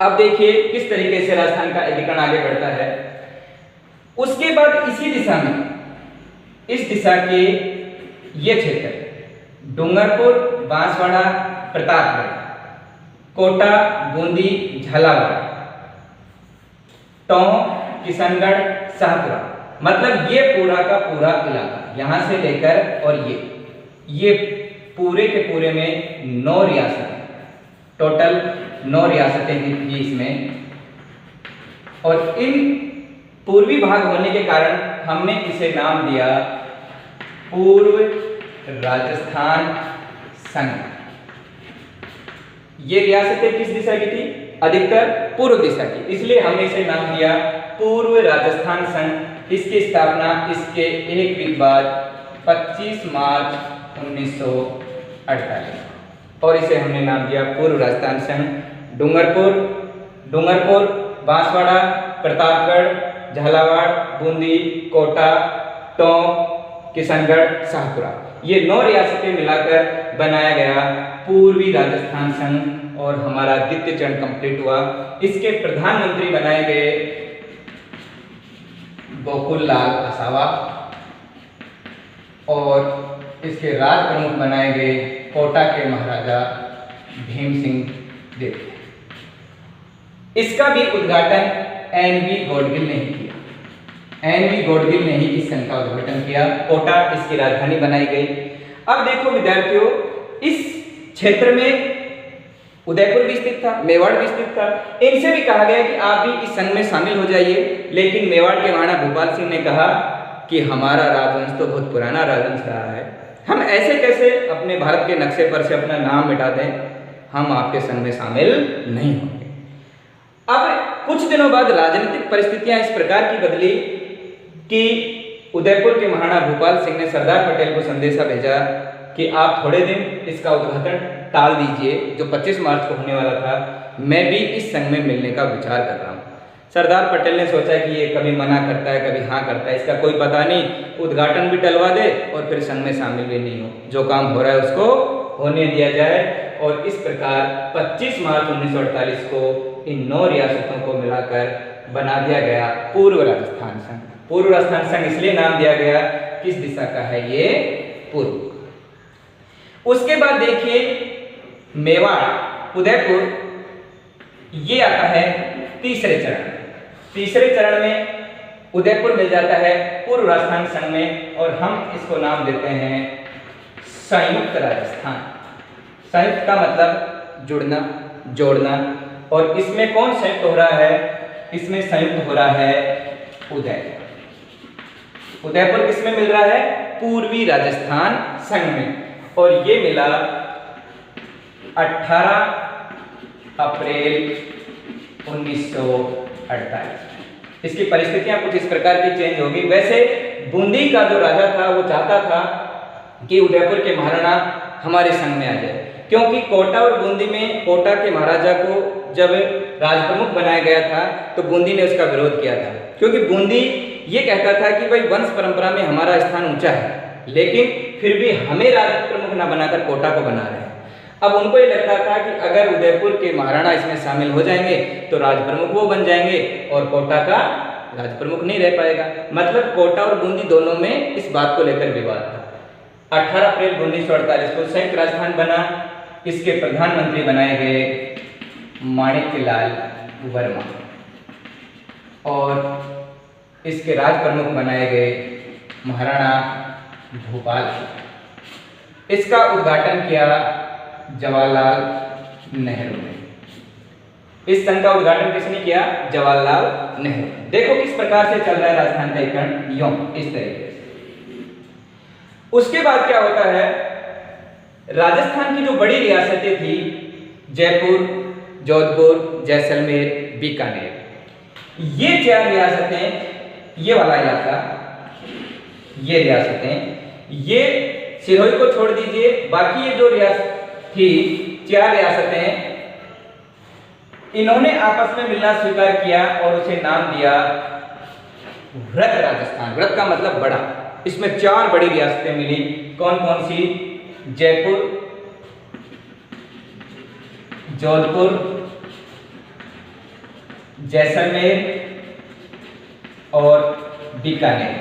अब देखिए किस तरीके से राजस्थान का एकीकरण आगे बढ़ता है। उसके बाद इसी दिशा में, इस दिशा के ये क्षेत्र डूंगरपुर, बांसवाड़ा, प्रतापगढ़, कोटा, बूंदी, झालावाड़, टोंक, किशनगढ़, शाहपुरा, मतलब ये पूरा का पूरा इलाका यहां से लेकर और ये पूरे के पूरे में 9 रियासतें, टोटल 9 रियासतें थी इसमें। और इन पूर्वी भाग होने के कारण हमने इसे नाम दिया पूर्व राजस्थान संघ। ये रियासतें किस दिशा की थी? अधिकतर पूर्व दिशा की, इसलिए हमने इसे नाम दिया पूर्व राजस्थान संघ। इसकी स्थापना इसके एक वीक बाद 25 मार्च 1948 और इसे हमने नाम दिया पूर्व राजस्थान संघ। डूंगरपुर, बांसवाड़ा, प्रतापगढ़, झालावाड़, बूंदी, कोटा, टोंक, किशनगढ़, शाहपुरा, ये 9 रियासतें मिलाकर बनाया गया पूर्वी राजस्थान संघ और हमारा द्वितीय चरण कंप्लीट हुआ। इसके प्रधानमंत्री बनाए गए गोकुललाल आसावा और इसके राज प्रमुख बनाए गए कोटा के महाराजा भीम सिंह देव। इसका भी उद्घाटन एन.वी. गॉडगिल ने ही किया। एन.वी. गॉडगिल ने ही इस संघ का उद्घाटन किया। कोटा इसकी राजधानी बनाई गई। अब देखो विद्यार्थियों, इस क्षेत्र में उदयपुर भी स्थित था, मेवाड़ भी स्थित था। इनसे भी कहा गया कि आप भी इस संघ में शामिल हो जाइए, लेकिन मेवाड़ के महाराणा भूपाल सिंह ने कहा कि हमारा राजवंश तो बहुत पुराना राजवंश रहा है, हम ऐसे कैसे अपने भारत के नक्शे पर से अपना नाम मिटा दें, हम आपके संघ में शामिल नहीं होंगे। अब कुछ दिनों बाद राजनीतिक परिस्थितियां इस प्रकार की बदली कि उदयपुर के महाराणा भूपाल सिंह ने सरदार पटेल को संदेशा भेजा कि आप थोड़े दिन इसका उद्घाटन टाल दीजिए, जो 25 मार्च को होने वाला था, मैं भी इस संघ में मिलने का विचार कर रहा हूँ। सरदार पटेल ने सोचा कि ये कभी मना करता है, कभी हाँ करता है, इसका कोई पता नहीं, उद्घाटन भी टलवा दे और फिर संघ में शामिल भी नहीं हो, जो काम हो रहा है उसको होने दिया जाए। और इस प्रकार 25 मार्च 1948 को इन 9 रियासतों को मिलाकर बना दिया गया पूर्व राजस्थान संघ। पूर्व राजस्थान संघ इसलिए नाम दिया गया, किस दिशा का है ये? पूर्व। उसके बाद देखिए मेवाड़, उदयपुर, ये आता है तीसरे चरण। तीसरे चरण में उदयपुर मिल जाता है पूर्व राजस्थान संघ में और हम इसको नाम देते हैं संयुक्त राजस्थान। संयुक्त का मतलब जुड़ना, जोड़ना, और इसमें कौन संयुक्त हो रहा है? इसमें संयुक्त हो रहा है उदयपुर। उदयपुर किसमें मिल रहा है? पूर्वी राजस्थान संघ में, और ये मिला 18 अप्रैल 1948। इसकी परिस्थितियां कुछ इस प्रकार की चेंज होगी। वैसे बूंदी का जो राजा था वो चाहता था कि उदयपुर के महाराणा हमारे संघ में आ जाए, क्योंकि कोटा और बूंदी में कोटा के महाराजा को जब राजप्रमुख बनाया गया था तो बूंदी ने उसका विरोध किया था, क्योंकि बूंदी ये कहता था कि भाई वंश परंपरा में हमारा स्थान ऊंचा है, लेकिन फिर भी हमें राजप्रमुख ना बनाकर कोटा को बना रहे हैं। अब उनको ये लगता था कि अगर उदयपुर के महाराणा इसमें शामिल हो जाएंगे तो राजप्रमुख वो बन जाएंगे और कोटा का राजप्रमुख नहीं रह पाएगा। मतलब कोटा और बूंदी दोनों में इस बात को लेकर विवाद था। 18 अप्रैल 1948 को संयुक्त राजस्थान बना। इसके प्रधानमंत्री बनाए गए माणिक्यलाल वर्मा और इसके राज प्रमुख बनाए गए महाराणा भूपाल। इसका उद्घाटन किया जवाहरलाल नेहरू ने। इस संघ का उद्घाटन किसने किया? जवाहरलाल नेहरू। देखो किस प्रकार से चल रहा है राजस्थान का एकीकरण, यूं इस तरीके से। उसके बाद क्या होता है? राजस्थान की जो बड़ी रियासतें थी, जयपुर, जोधपुर, जैसलमेर, बीकानेर, ये 4 रियासतें, ये वाला इलाका, ये रियासतें, ये सिरोही को छोड़ दीजिए, बाकी ये जो रियासत थी 4 रियासतें, इन्होंने आपस में मिलना स्वीकार किया और उसे नाम दिया वृहत राजस्थान। वृहत का मतलब बड़ा। इसमें 4 बड़ी रियासतें मिली। कौन कौन सी? जयपुर, जोधपुर, जैसलमेर और बीकानेर।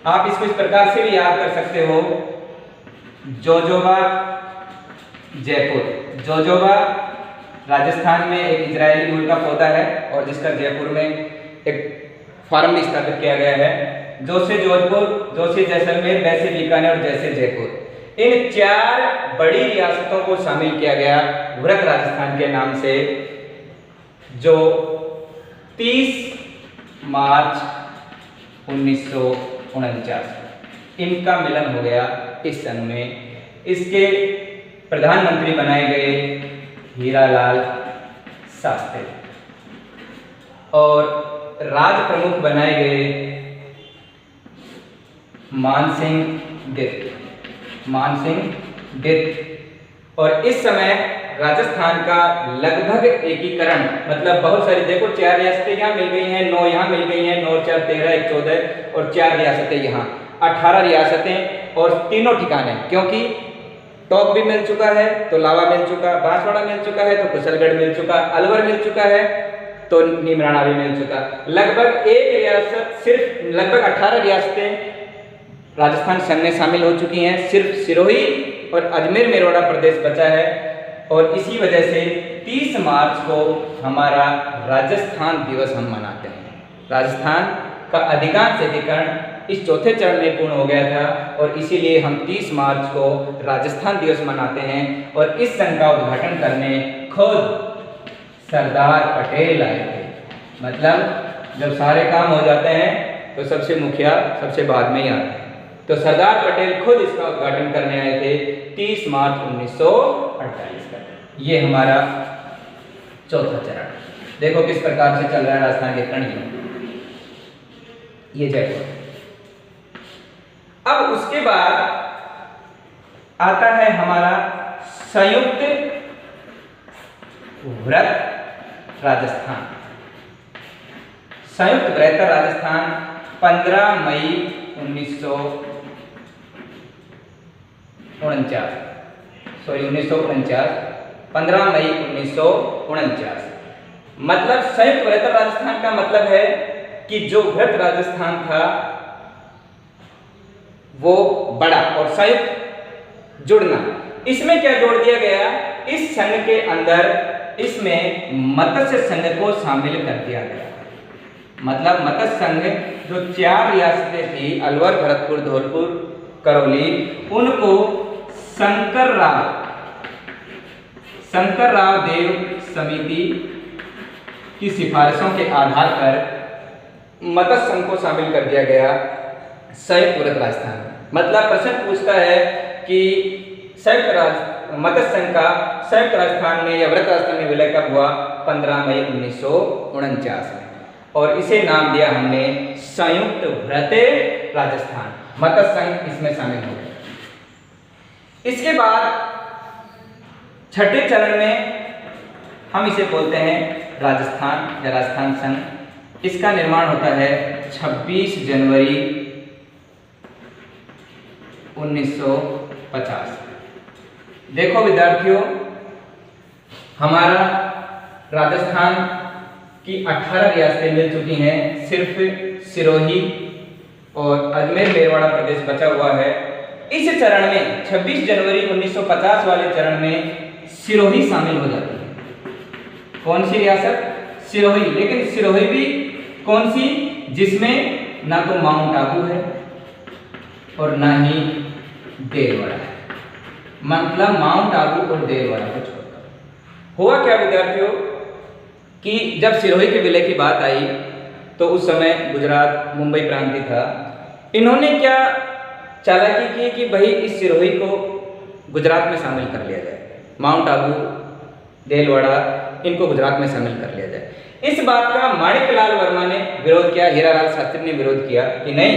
आप इसको इस प्रकार से भी याद कर सकते हो, जोजोबा जयपुर। जोजोबा राजस्थान में एक इजरायली मूल का पौधा है और जिसका जयपुर में एक फार्म भी स्थापित किया गया है। जो से जोधपुर, जो से जैसलमेर, वैसे बीकानेर और जैसे जयपुर, इन 4 बड़ी रियासतों को शामिल किया गया वृहत राजस्थान के नाम से, जो 30 मार्च 1949 इनका मिलन हो गया इस सन में। इसके प्रधानमंत्री बनाए गए हीरालाल शास्त्री और राज प्रमुख बनाए गए मानसिंह गिर। और इस समय राजस्थान का लगभग एकीकरण, मतलब बहुत सारी, देखो 4 रियासतें यहाँ मिल गई हैं, 9 यहाँ मिल गई हैं, 9 और 4 13, 1 14 और 4 रियासतें यहाँ, 18 रियासतें और तीनों ठिकाने, क्योंकि टोंक भी मिल चुका है तो लावा मिल चुका, बांसवाड़ा मिल चुका है तो कुशलगढ़ मिल चुका, अलवर मिल चुका है तो नीमराणा भी मिल चुका। लगभग एक रियासत, सिर्फ लगभग 18 रियासतें राजस्थान संघ में शामिल हो चुकी हैं। सिर्फ सिरोही और अजमेर मेरवाड़ा प्रदेश बचा है और इसी वजह से 30 मार्च को हमारा राजस्थान दिवस हम मनाते हैं। राजस्थान का अधिकांश एकीकरण इस चौथे चरण में पूर्ण हो गया था और इसीलिए हम 30 मार्च को राजस्थान दिवस मनाते हैं। और इस संघ का उद्घाटन करने खुद सरदार पटेल आए थे। मतलब जब सारे काम हो जाते हैं तो सबसे मुखिया सबसे बाद में ही आते हैं, तो सरदार पटेल खुद इसका उद्घाटन करने आए थे 30 मार्च 1948 का। ये हमारा चौथा चरण, देखो किस प्रकार से चल रहा है राजस्थान के कण। ये जयपुर। अब उसके बाद आता है हमारा संयुक्त वृहत राजस्थान। संयुक्त बृहत्तर राजस्थान 15 मई 1949 15 मई 1949। मतलब संयुक्त बृहत्तर राजस्थान का मतलब है कि जो वृहत राजस्थान था वो बड़ा, और संयुक्त जुड़ना। इसमें क्या जोड़ दिया गया, इस संघ के अंदर इसमें मत्स्य संघ को शामिल कर दिया गया। मतलब मत्स्य संघ जो 4 रियासतें थी, अलवर, भरतपुर, धौलपुर, करौली, उनको शंकर राव देव समिति की सिफारिशों के आधार पर मत्स्य संघ को शामिल कर दिया गया संयुक्त वृहत राजस्थान में। मतलब प्रश्न पूछता है कि मत्स्य संघ का संयुक्त राजस्थान में या वृहत राजस्थान में विलय कब हुआ? 15 मई 1949 में, और इसे नाम दिया हमने संयुक्त वृहत राजस्थान। मत्स्य संघ इसमें शामिल हो गया। इसके बाद छठे चरण में हम इसे बोलते हैं राजस्थान या राजस्थान संघ। इसका निर्माण होता है 26 जनवरी 1950। देखो विद्यार्थियों, हमारा राजस्थान की 18 रियासतें मिल चुकी हैं, सिर्फ सिरोही और अजमेर मेरवाड़ा प्रदेश बचा हुआ है। इस चरण में 26 जनवरी 1950 वाले चरण में सिरोही शामिल हो जाती है। कौन सी रियासत? सिरोही। लेकिन सिरोही भी कौन सी? जिसमें ना तो माउंट आबू है और ना ही देलवाड़ा है। मतलब माउंट आबू और देलवाड़ा को छोड़कर। हुआ क्या विद्यार्थियों कि जब सिरोही के विलय की बात आई तो उस समय गुजरात मुंबई प्रांतीय था। इन्होंने क्या चालाकी की कि भाई इस सिरोही को गुजरात में शामिल कर लिया जाए, माउंट आबू, देलवाड़ा, इनको गुजरात में शामिल कर लिया जाए। इस बात का माणिकलाल वर्मा ने विरोध किया, हीरालाल शास्त्री ने विरोध किया कि नहीं,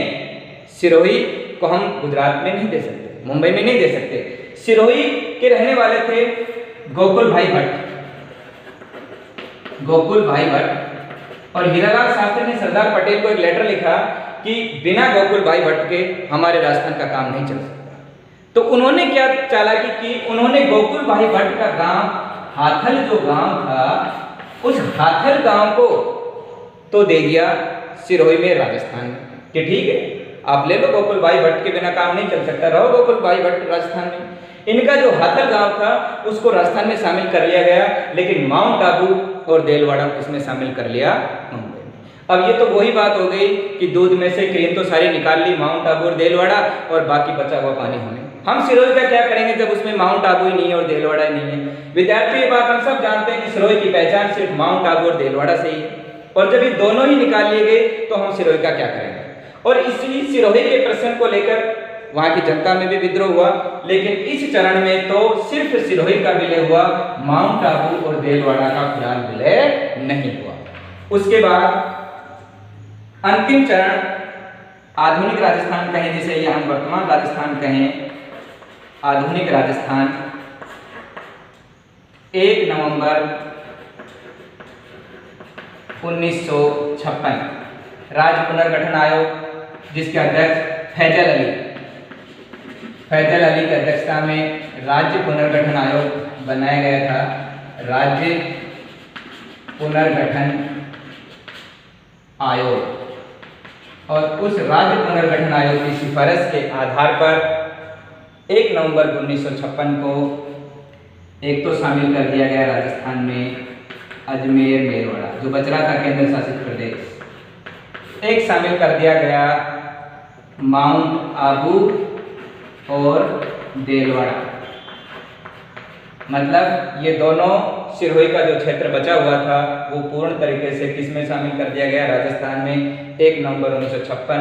सिरोही को हम गुजरात में नहीं दे सकते, मुंबई में नहीं दे सकते। सिरोही के रहने वाले थे गोकुल भाई भट्ट, और हीरालाल शास्त्री ने सरदार पटेल को एक लेटर लिखा कि बिना गोकुल भाई भट्ट के हमारे राजस्थान का काम नहीं चल सकता। तो उन्होंने क्या चालाकी की, उन्होंने गोकुल भाई भट्ट का गांव हाथल, जो गांव था उस हाथल गांव को तो दे दिया सिरोही में राजस्थान में कि ठीक है आप ले लो, गोकुल भाई भट्ट के बिना काम नहीं चल सकता, रहो गोकुल भाई भट्ट राजस्थान में। इनका जो हाथल गांव था उसको राजस्थान में शामिल कर लिया गया, लेकिन माउंट आबू और देलवाड़ा इसमें शामिल कर लिया मुंबई में। अब ये तो वही बात हो गई कि दूध में से क्रीम तो सारी निकाल ली, माउंट आबू और देलवाड़ा, और बाकी बचा हुआ पानी हमें। हम सिरोही का क्या करेंगे जब उसमें माउंट आबू ही नहीं है और देलवाड़ा ही नहीं है। विद्यार्थी ये बात हम सब जानते हैं कि सिरोही की पहचान सिर्फ माउंट आबू और देलवाड़ा से ही है, और जब ये दोनों ही निकाल लिए गए तो हम सिरोही का क्या करेंगे। और इसी सिरोही के प्रश्न को लेकर वहां की जनता में भी विद्रोह हुआ, लेकिन इस चरण में तो सिर्फ सिरोही का विलय हुआ, माउंट आबू और देलवाड़ा का फिलहाल विलय नहीं हुआ। उसके बाद अंतिम चरण आधुनिक राजस्थान कहें, जिसे या हम वर्तमान राजस्थान कहें, आधुनिक राजस्थान 1 नवंबर 1956 राज्य पुनर्गठन आयोग, जिसके अध्यक्ष फैजल अली की अध्यक्षता में राज्य पुनर्गठन आयोग बनाया गया था। राज्य पुनर्गठन आयोग, और उस राज्य पुनर्गठन आयोग की सिफारिश के आधार पर 1 नवंबर 1956 को एक तो शामिल कर दिया गया राजस्थान में अजमेर मेरवाड़ा, जो बच रहा था केंद्र शासित प्रदेश। एक शामिल कर दिया गया माउंट आबू और देलवाड़ा, मतलब ये दोनों सिरोही का जो क्षेत्र बचा हुआ था वो पूर्ण तरीके से किसमें शामिल कर दिया गया, राजस्थान में 1 नवंबर 1956।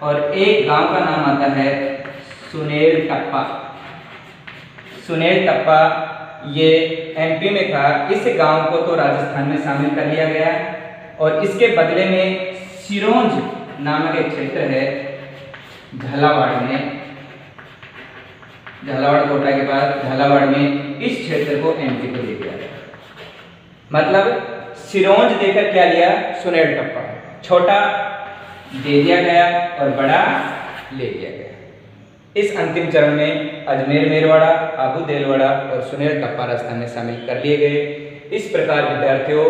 और एक गांव का नाम आता है सुनेल टप्पा। सुनेल टप्पा ये एमपी में था। इस गांव को तो राजस्थान में शामिल कर लिया गया, और इसके बदले में सिरोंज नामक एक क्षेत्र है झालावाड़ में, झालावाड़ कोटा के पास झालावाड़ में, इस क्षेत्र को एमपी को दे दिया गया। मतलब सिरोंज देकर क्या लिया, सुनेल टप्पा, छोटा दे दिया गया और बड़ा ले लिया गया। इस अंतिम चरण में अजमेर मेरवाड़ा, आबू देलवाड़ा और सुनेल टप्पा राजस्थान में शामिल कर लिए गए। इस प्रकार विद्यार्थियों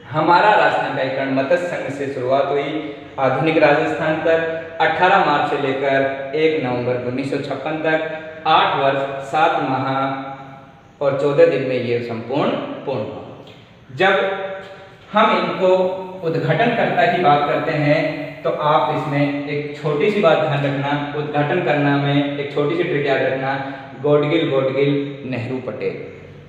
हमारा राजस्थान का एकीकरण मत्स्य संघ से शुरुआत हुई आधुनिक राजस्थान तक 18 मार्च से लेकर 1 नवंबर 1956 तक 8 वर्ष 7 माह और 14 दिन में ये पूर्ण हुआ। जब हम इनको उद्घाटनकर्ता की बात करते हैं तो आप इसमें एक छोटी सी बात ध्यान रखना, उद्घाटन करना में एक छोटी सी ट्रिक याद रखना, गॉडगिल नेहरू पटेल,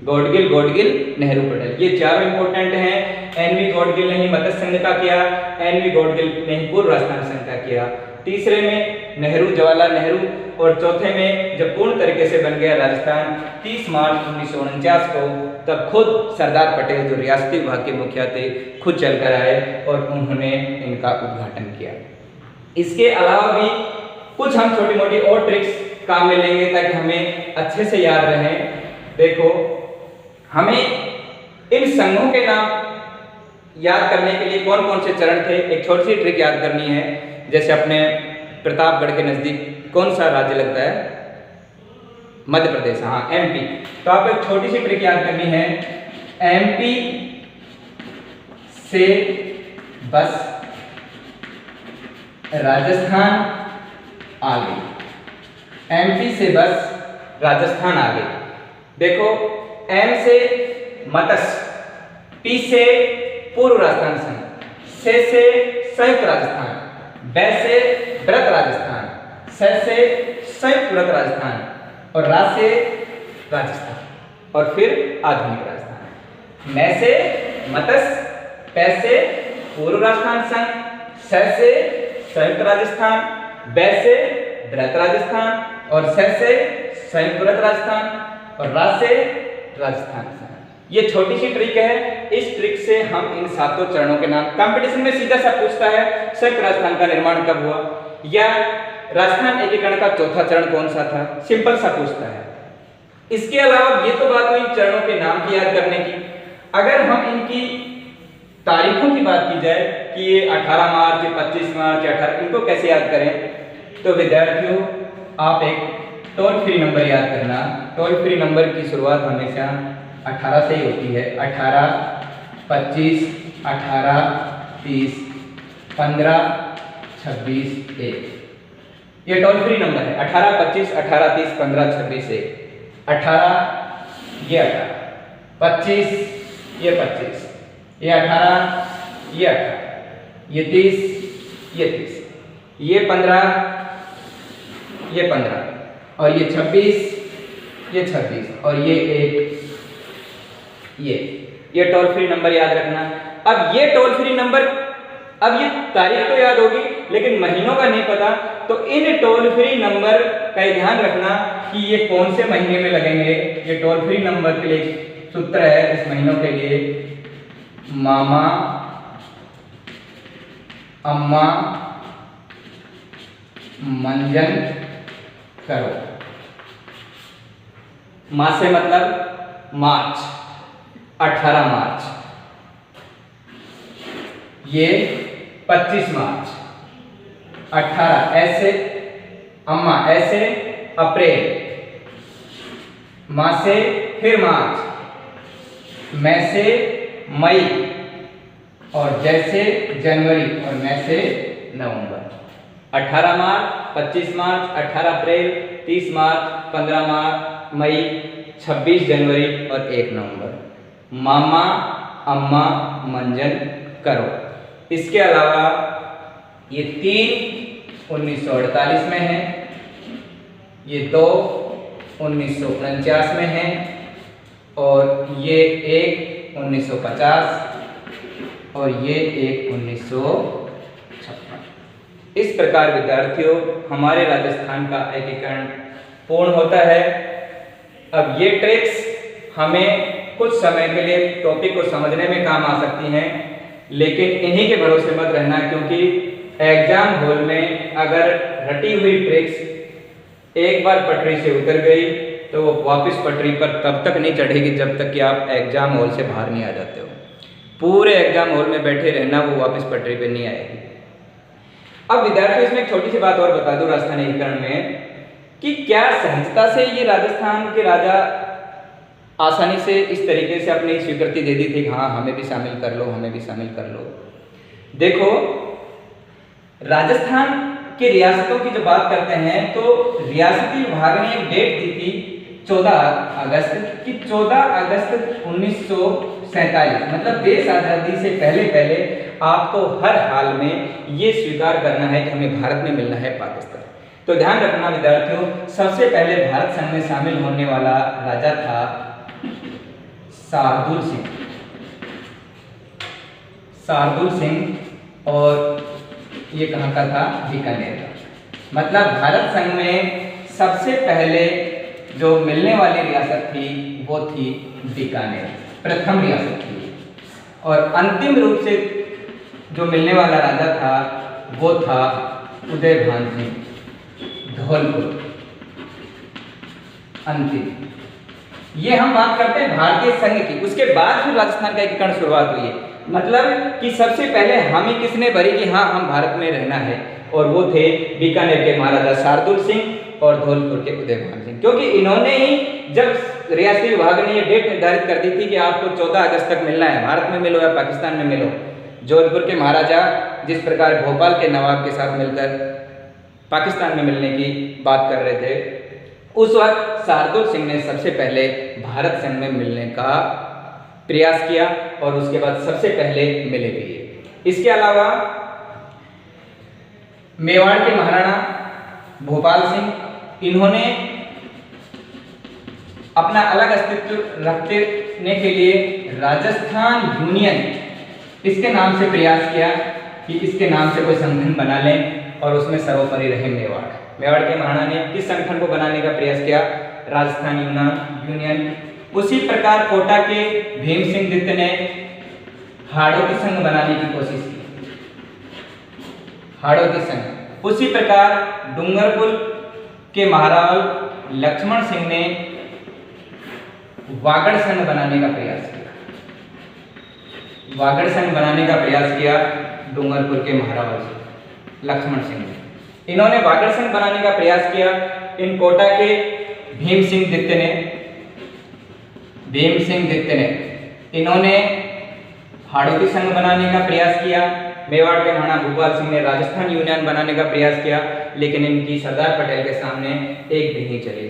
गॉडगिल नेहरू पटेल, ये चारों इंपॉर्टेंट हैं। एनवी गॉडगिल ने ही मत्स्य संघ का किया, एनवी गॉडगिल ने ही पूर्व राजस्थान संघ का किया, तीसरे में नेहरू जवाहरलाल नेहरू, और चौथे में जब पूर्ण तरीके से बन गया राजस्थान 30 मार्च 1949 को, तब खुद सरदार पटेल जो रियासती विभाग के मुखिया थे खुद चलकर आए और उन्होंने इनका उद्घाटन किया। इसके अलावा भी कुछ हम छोटी मोटी और ट्रिक्स काम में लेंगे ताकि हमें अच्छे से याद रहे। देखो, हमें इन संघों के नाम याद करने के लिए कौन कौन से चरण थे, एक छोटी सी ट्रिक याद करनी है। जैसे अपने प्रतापगढ़ के नजदीक कौन सा राज्य लगता है, मध्य प्रदेश, हाँ एमपी, तो आप एक छोटी सी ट्रिक याद करनी है, एमपी से बस राजस्थान आ गई, एमपी से बस राजस्थान आ गई। देखो, एम से मत्स्य, पी से पूर्व राजस्थान संघ, से संयुक्त राजस्थान, ब से व्रत राजस्थान, स से संयुक्त व्रत राजस्थान, और रा से राजस्थान, और फिर आधुनिक राजस्थान। म से मत्स्य, प से पूर्व राजस्थान संघ, स से संयुक्त राजस्थान, ब से व्रत राजस्थान, और स से संयुक्त व्रत राजस्थान, और रा से राजस्थान संघ। ये छोटी सी ट्रिक है। इस ट्रिक से हम इन 7 चरणों के नाम, कंपटीशन में सीधा सा पूछता है संयुक्त राजस्थान का निर्माण कब हुआ, या राजस्थान एकीकरण का चौथा चरण कौन सा था, सिंपल सा पूछता है। इसके अलावा ये तो बात हुई चरणों के नाम की याद करने की। अगर हम इनकी तारीखों की बात की जाए कि ये 18 मार्च, 25 मार्च, 18, इनको कैसे याद करें, तो विद्यार्थियों आप एक टोल फ्री नंबर याद करना। टोल फ्री नंबर की शुरुआत हमेशा 18 से ही होती है, 18 25, 18, 30, 15, 26, 1। ये टोल फ्री नंबर है। 18, 25, 18, 30, 15, 26, 1। 18 ये 18, 25 ये 25, ये 18 ये 18, ये 30 ये 30, ये 15 ये 15, और ये 26 ये 26, और ये 1 ये टोल फ्री नंबर याद रखना। अब ये टोल फ्री नंबर, अब ये तारीख तो याद होगी लेकिन महीनों का नहीं पता, तो इन टोल फ्री नंबर का ध्यान रखना कि ये कौन से महीने में लगेंगे। ये टोल फ्री नंबर के लिए सूत्र है इस महीनों के लिए, मामा, अम्मा, मंजन करो। माह से मतलब मार्च, 18 मार्च, ये 25 मार्च, 18 ऐसे, अम्मा ऐसे, अप्रैल, माह से फिर मार्च, मैं से मई, और जैसे जनवरी, और मैं से नवंबर। 18 मार्च, 25 मार्च, 18 अप्रैल, 30 मार्च, 15 मार्च, मई, 26 जनवरी और 1 नवंबर। मामा, अम्मा, मंजन करो। इसके अलावा ये 3 1948 में है, ये 2 1949 में है, और ये 1 1950, और ये 1 1956। इस प्रकार विद्यार्थियों हमारे राजस्थान का एकीकरण पूर्ण होता है। अब ये ट्रिक्स हमें कुछ समय के लिए टॉपिक को समझने में काम आ सकती हैं, लेकिन इन्हीं के भरोसे मत रहना, क्योंकि एग्जाम हॉल में अगर रटी हुई ट्रिक्स एक बार पटरी से उतर गई तो वो वापस पटरी पर तब तक नहीं चढ़ेगी जब तक कि आप एग्जाम हॉल से बाहर नहीं आ जाते हो। पूरे एग्जाम हॉल में बैठे रहना, वो वापस पटरी पर नहीं आएगी। अब विद्यार्थियों इसमें एक छोटी सी बात और बता दूं राजस्थान एकीकरण में, कि क्या सहजता से ये राजस्थान के राजा आसानी से इस तरीके से अपनी स्वीकृति दे दी थी, हाँ हमें भी शामिल कर लो, हमें भी शामिल कर लो। देखो राजस्थान के रियासतों की जब बात करते हैं तो रियासती विभाग ने एक डेट दी थी 14 अगस्त की, 14 अगस्त 1947, मतलब देश आजादी से पहले आपको हर हाल में ये स्वीकार करना है कि हमें भारत में मिलना है पाकिस्तान। तो ध्यान रखना विद्यार्थियों, सबसे पहले भारत संघ में शामिल होने वाला राजा था शार्दुल सिंह। शार्दुल सिंह, और ये कहाँ का था? बीकानेर का। मतलब भारत संघ में सबसे पहले जो मिलने वाली रियासत थी वो थी बीकानेर, प्रथम रियासत थी। और अंतिम रूप से जो मिलने वाला राजा था वो था उदयभान सिंह, धौलपुर। अंतिम, ये हम बात करते हैं भारतीय संघ की। उसके बाद फिर राजस्थान का एकीकरण शुरुआत हुई है, मतलब कि सबसे पहले हामी किसने भरी कि हाँ हम भारत में रहना है, और वो थे बीकानेर के महाराजा शार्दुल सिंह और धौलपुर के उदयभान सिंह। क्योंकि इन्होंने ही जब रियासती विभाग ने ये डेट निर्धारित कर दी थी कि आपको 14 अगस्त तक मिलना है, भारत में मिलो या पाकिस्तान में मिलो। जोधपुर के महाराजा जिस प्रकार भोपाल के नवाब के साथ मिलकर पाकिस्तान में मिलने की बात कर रहे थे, उस वक्त शार्दुल सिंह ने सबसे पहले भारत संघ में मिलने का प्रयास किया, और उसके बाद सबसे पहले मिले भी। इसके अलावा मेवाड़ के महाराणा भोपाल सिंह, इन्होंने अपना अलग अस्तित्व रखने के लिए राजस्थान यूनियन इसके नाम से प्रयास किया कि इसके नाम से कोई संगठन बना लें और उसमें सर्वोपरि रहे मेवाड़। मेवाड़ के महाराणा ने किस संगठन को बनाने का प्रयास किया? राजस्थान यूनियन। उसी प्रकार कोटा के भीम सिंह दित्य ने हाड़ौती संघ बनाने की कोशिश की, हाड़ौती संघ। उसी प्रकार डूंगरपुर के महाराव लक्ष्मण सिंह ने वागड़ संघ बनाने का प्रयास किया, वागड़ संघ बनाने का प्रयास किया डूंगरपुर के महाराव लक्ष्मण सिंह ने। इन्होंने वागड़ संघ बनाने का प्रयास किया। इन कोटा के भीम सिंह दित्य ने इन्होंने हाड़ौती संघ बनाने का प्रयास किया। मेवाड़ के महाराणा भूपाल सिंह ने राजस्थान यूनियन बनाने का प्रयास किया, लेकिन इनकी सरदार पटेल के सामने एक भी नहीं चली।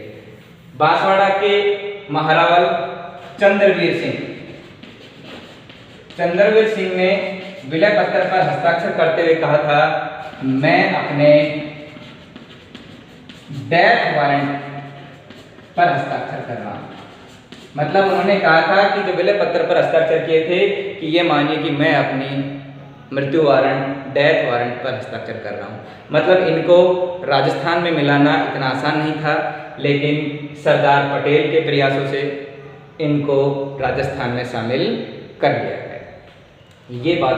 बांसवाड़ा के महारावल चंद्रवीर सिंह ने विलय पत्र पर हस्ताक्षर करते हुए कहा था, मैं अपने डेथ वारंट पर हस्ताक्षर कर रहा हूं। मतलब उन्होंने कहा था कि जो विलय पत्र पर हस्ताक्षर किए थे कि ये मानिए कि मैं अपनी मृत्यु वारंट, डेथ वारंट पर हस्ताक्षर कर रहा हूं। मतलब इनको राजस्थान में मिलाना इतना आसान नहीं था, लेकिन सरदार पटेल के प्रयासों से इनको राजस्थान में शामिल कर लिया गया। ये बात